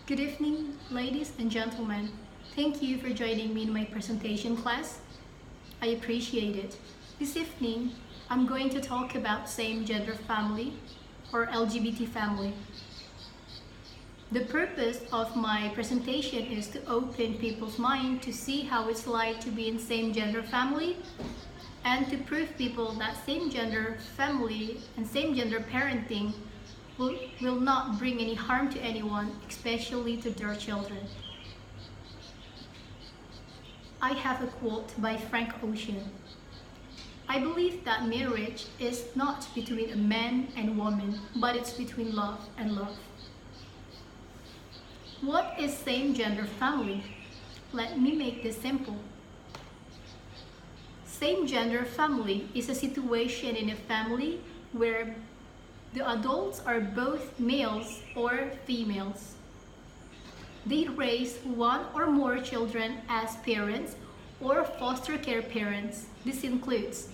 Good evening, ladies and gentlemen. Thank you for joining me in my presentation class. I appreciate it. This evening, I'm going to talk about same-gender family or LGBT family. The purpose of my presentation is to open people's mind to see how it's like to be in same-gender family and to prove people that same-gender family and same-gender parenting will not bring any harm to anyone, especially to their children. I have a quote by Frank Ocean. I believe that marriage is not between a man and woman, but it's between love and love. What is same-gender family? Let me make this simple. Same-gender family is a situation in a family where the adults are both males or females. They raise one or more children as parents or foster care parents. This includes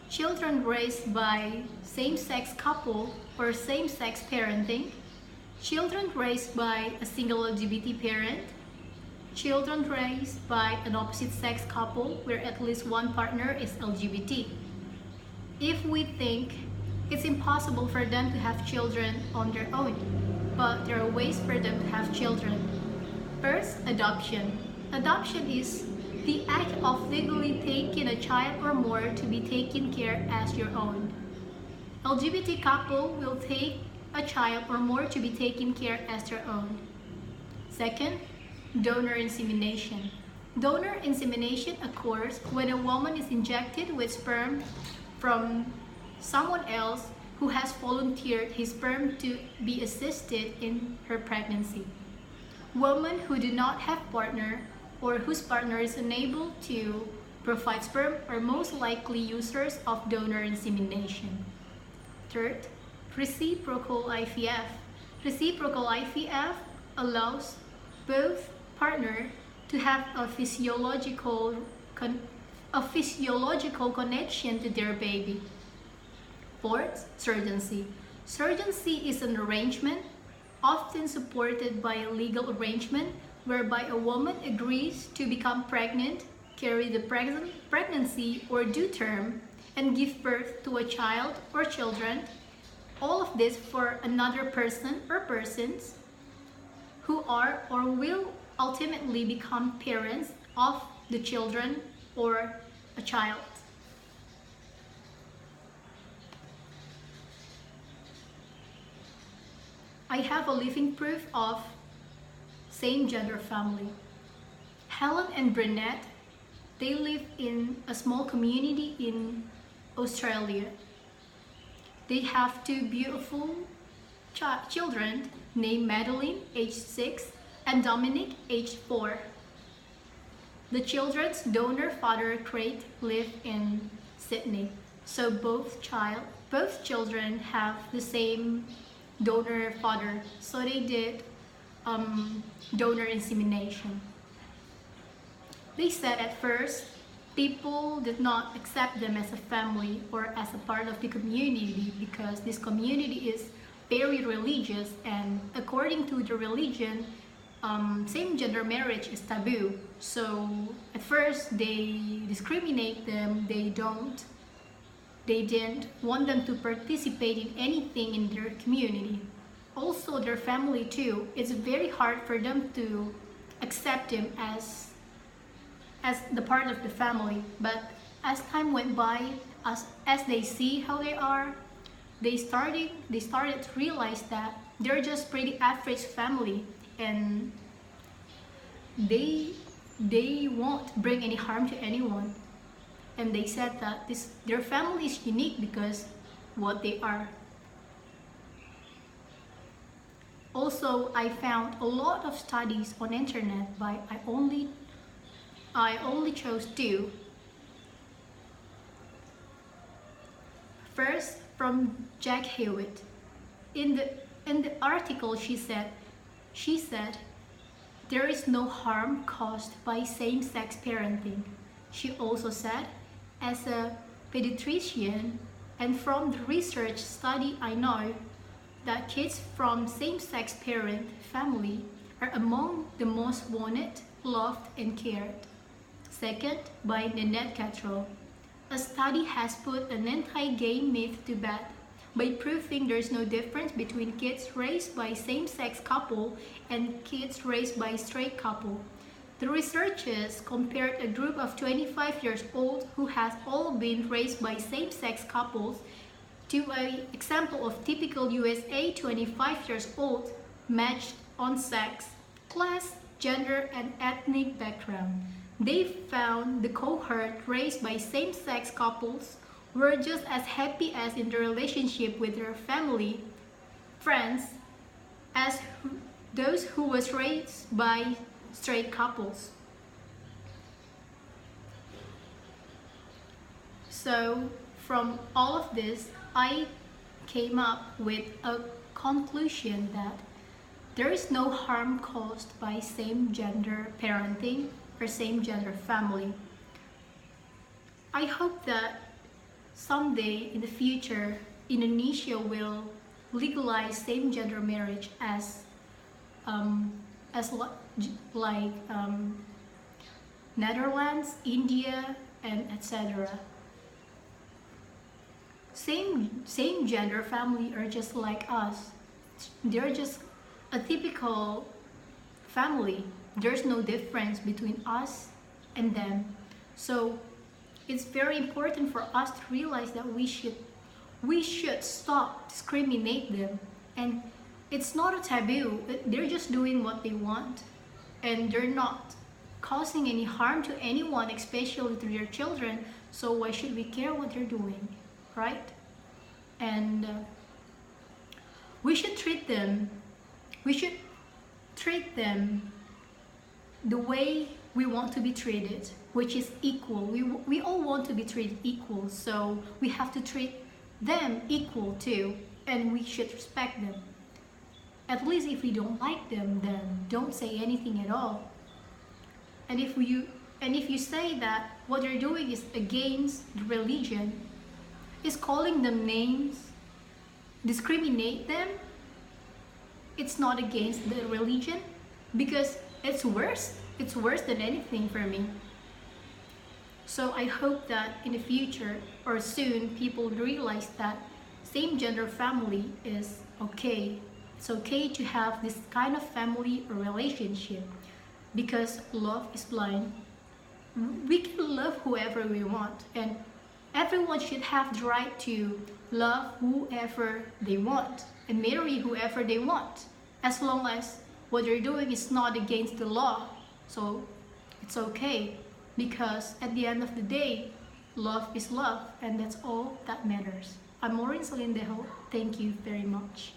children raised by same-sex couple or same-sex parenting, children raised by a single LGBT parent, children raised by an opposite-sex couple where at least one partner is LGBT. If we think it's impossible for them to have children on their own, but there are ways for them to have children. First, adoption. Adoption is the act of legally taking a child or more to be taken care as your own. LGBT couple will take a child or more to be taken care as their own. Second, donor insemination. Donor insemination occurs when a woman is injected with sperm from someone else who has volunteered his sperm to be assisted in her pregnancy. Women who do not have partner or whose partner is unable to provide sperm are most likely users of donor insemination. Third, reciprocal IVF. Reciprocal IVF allows both partners to have a physiological connection to their baby. Fourth, surrogacy. Surrogacy is an arrangement, often supported by a legal arrangement, whereby a woman agrees to become pregnant, carry the pregnancy or due term, and give birth to a child or children. All of this for another person or persons who are or will ultimately become parents of the children or a child. I have a living proof of same-gender family. Helen and Brunette, they live in a small community in Australia. They have two beautiful children named Madeline, age 6, and Dominic, age 4. The children's donor father, Craig, live in Sydney. So both children have the same donor father, so they did donor insemination. They said at first people did not accept them as a family or as a part of the community because this community is very religious, and according to the religion, same-gender marriage is taboo. So at first they discriminate them. They didn't want them to participate in anything in their community. Also, their family too. It's very hard for them to accept him as the part of the family. But as time went by, as they see how they are, they started to realize that they're just pretty average family, and they won't bring any harm to anyone. And they said that their family is unique because what they are. Also, I found a lot of studies on internet, but I only chose two. First, from Jack Hewitt. In the article, she said there is no harm caused by same-sex parenting. She also said, as a pediatrician and from the research study, I know that kids from same-sex parent family are among the most wanted, loved, and cared. Second, by Nanette Catrell. A study has put an anti-gay myth to bed by proving there's no difference between kids raised by same-sex couple and kids raised by straight couple. The researchers compared a group of 25 years old who has all been raised by same-sex couples to an example of typical USA 25 years old matched on sex, class, gender, and ethnic background. They found the cohort raised by same-sex couples were just as happy as in the relationship with their family, friends, as those who was raised by straight couples. So from all of this, I came up with a conclusion that there is no harm caused by same-gender parenting or same-gender family. I hope that someday in the future, Indonesia will legalize same-gender marriage as like Netherlands, India, and etc. Same gender family are just like us. They're just a typical family. There's no difference between us and them. So it's very important for us to realize that we should stop discriminate them. And it's not a taboo. They're just doing what they want, and they're not causing any harm to anyone, especially to their children. So why should we care what they're doing, right? And we should treat them the way we want to be treated, which is equal. We all want to be treated equal, so we have to treat them equal too, and we should respect them. At least if we don't like them, then don't say anything at all. And if you say that what they're doing is against the religion, is calling them names, discriminate them, it's not against the religion, because it's worse than anything for me. So I hope that in the future or soon people realize that same-gender family is okay. It's okay to have this kind of family or relationship, because love is blind. We can love whoever we want, and everyone should have the right to love whoever they want and marry whoever they want, as long as what they're doing is not against the law. So it's okay, because at the end of the day, love is love, and that's all that matters. I'm Mauren Salindeho. Thank you very much.